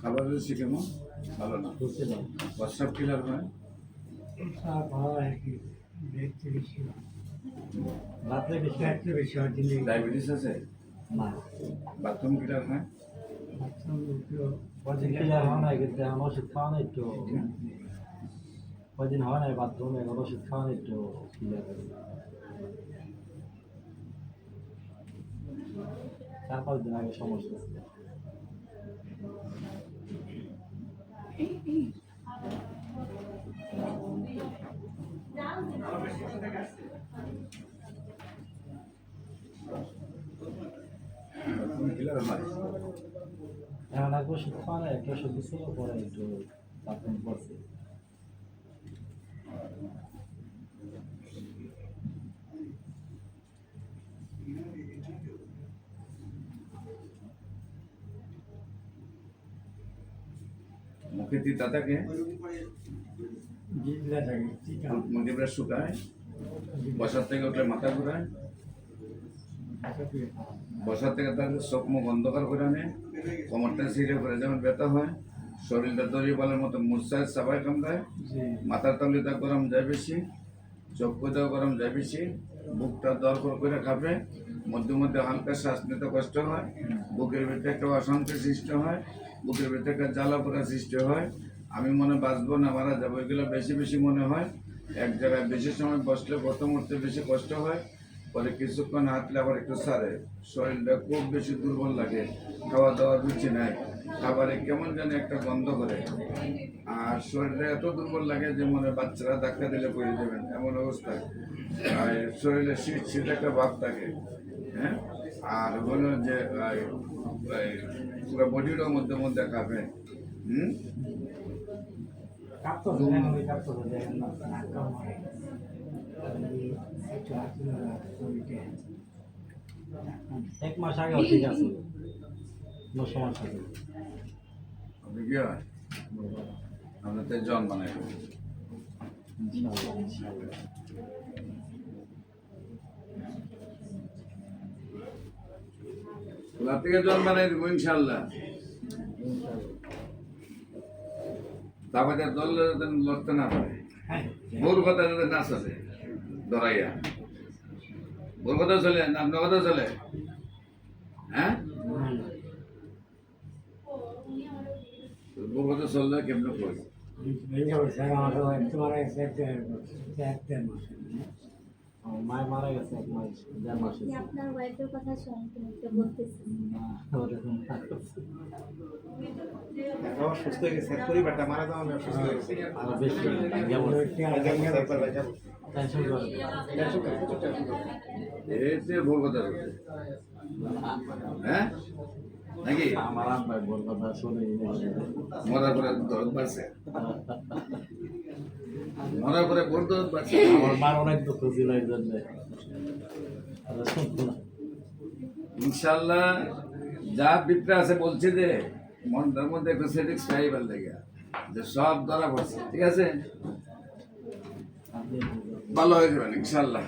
খাবার রুচি কেমন? ভালো না, প্রস্রাব ক্লিয়ার হয়? ডায়াবেটিস আছে? বাথরুম ক্লিয়ার হয়? ওষুধ খাওয়ানো একটু কদিন হয় না বাথরুমে, ওষুধ খাওয়ানো একটু ক্লিয়ার হবে। 4-5 দিন আগে সমস্যা। এখন এক ওষুধ খাওয়ানো, একটা ওষুধ দিচ্ছিল, পরে একটু বাথরুম পড়ছে। মুখে তিতা থাকে, মুখে শুকায়, বসার থেকে উঠলে মাথা ঘুরায়, বসার থেকে তাহলে চোখ মুখ অন্ধকার করে নেয়, কোমরটা ছিঁড়ে করে যেমন ব্যথা হয়, শরীরটা দড়ি বলার মতো মুসায় সাবাই কামড়ায়, মাথার তালিটা গরম যায় বেশি, চোখ কোথাও গরম যায় বেশি, বুকটা দরকর করে কাঁপে, মধ্যে মধ্যে হালকা শ্বাস নিতে কষ্ট হয়, বুকের ভিতরে একটা অশান্তি সৃষ্টি হয়, বুকের ভিতরে একটা জ্বালা পোড়া সৃষ্টি হয়, আমি মনে বাঁচবো না, মারা যাবো, এগুলো বেশি বেশি মনে হয়। এক জায়গায় বেশি সময় বসলে প্রথম উঠতে বেশি কষ্ট হয়, পরে কিছুক্ষণ হাঁটলে আবার একটু সারে, শরীরটা খুব বেশি দুর্বল লাগে, খাওয়া দাওয়ার রুচি নাই, খাবারে কেমন যেন একটা গন্ধ করে, আর শরীরটা এত দুর্বল লাগে যে মনে বাচ্চারা ধাক্কা দিলে পড়ে যাবেন এমন অবস্থায়, আর শরীরে শীত শীত একটা ভাব থাকে, হ্যাঁ, আর হলো যে পুরো বডিটার মধ্যে মধ্যে কাঁপে। এক মাস আগে ঠিক আছে, কোনো সমস্যা নেই। আপনি কি হয় আপনার তো জন বানাই থেকে জন বানাই দেবো ইনশাল্লাহ। তারপরে দল লড়তে না পারে, ভোর কথা যাতে না চলে ধরাইয়া, ভোর কথা চলে না আপনার কথা চলে, হ্যাঁ, ভোর কথা চললে কেমন করি মায়ের মারা গেছে 1 মাস 1.5 মাস। আপনার ওয়াইফের কথা শুনতে বলতেছি সুস্থ হয়ে গেছে, পরিবারটা মারা যাওয়া সুস্থ হয়ে গেছে, আরো বেশি টেনশন করে এতে ভোর কথা বলছে, হ্যাঁ নাকি আমার আব্বাই বল কথা শুনে মরার পরে দরদ বাড়ছে, মরার পরে বড় দরদ বাড়ছে, আমার মার অনেক দুঃখ ছিল এই জন্য। ইনশাল্লাহ যা বিপরে আছে বলছি যে মনটার মধ্যে একটু সেটিক্স পাইবার লেগে যে সব ধরা পড়ছে, ঠিক আছে, ভালো হয়ে যাবেন ইনশাল্লাহ।